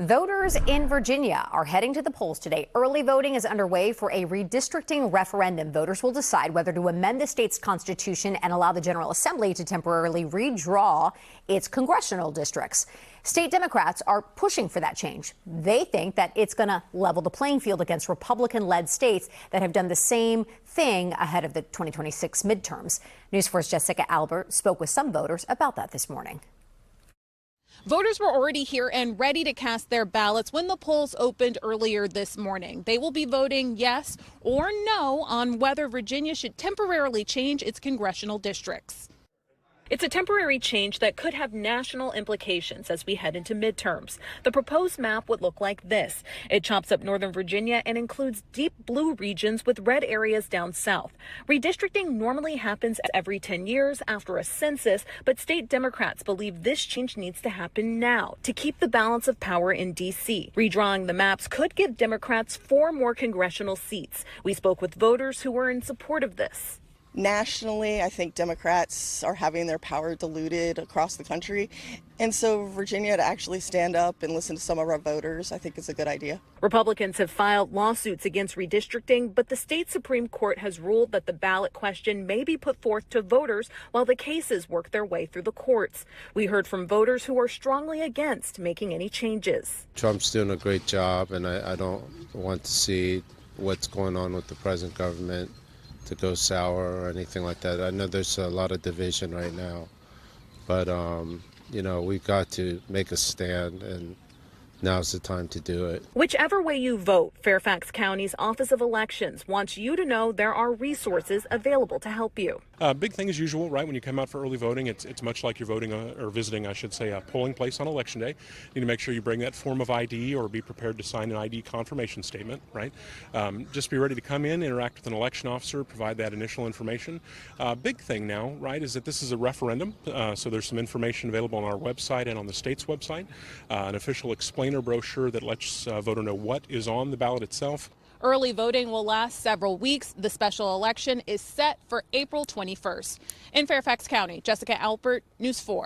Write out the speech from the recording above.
Voters in Virginia are heading to the polls today. Early voting is underway for a redistricting referendum. Voters will decide whether to amend the state's constitution and allow the General Assembly to temporarily redraw its congressional districts. State Democrats are pushing for that change. They think that it's going to level the playing field against Republican-led states that have done the same thing ahead of the 2026 midterms. News 4's Jessica Albert spoke with some voters about that this morning. Voters were already here and ready to cast their ballots when the polls opened earlier this morning. They will be voting yes or no on whether Virginia should temporarily change its congressional districts. It's a temporary change that could have national implications as we head into midterms. The proposed map would look like this. It chops up Northern Virginia and includes deep blue regions with red areas down south. Redistricting normally happens every 10 years after a census, but state Democrats believe this change needs to happen now to keep the balance of power in D.C. Redrawing the maps could give Democrats 4 more congressional seats. We spoke with voters who were in support of this. Nationally, I think Democrats are having their power diluted across the country. And so Virginia to actually stand up and listen to some of our voters, I think is a good idea. Republicans have filed lawsuits against redistricting, but the state Supreme Court has ruled that the ballot question may be put forth to voters while the cases work their way through the courts. We heard from voters who are strongly against making any changes. Trump's doing a great job, and I don't want to see what's going on with the present government to go sour or anything like that. I know there's a lot of division right now, but you know, we've got to make a stand, and now's the time to do it. Whichever way you vote, Fairfax County's Office of Elections wants you to know there are resources available to help you. Big thing as usual, right? When you come out for early voting, it's much like you're voting or visiting, I should say, a polling place on Election Day. You need to make sure you bring that form of ID or be prepared to sign an ID confirmation statement, right? Just be ready to come in, interact with an election officer, provide that initial information. Big thing now, right, is that this is a referendum, so there's some information available on our website and on the state's website, an official explainer brochure that lets voter know what is on the ballot itself. Early voting will last several weeks. The special election is set for April 21st. In Fairfax County, Jessica Albert, News 4.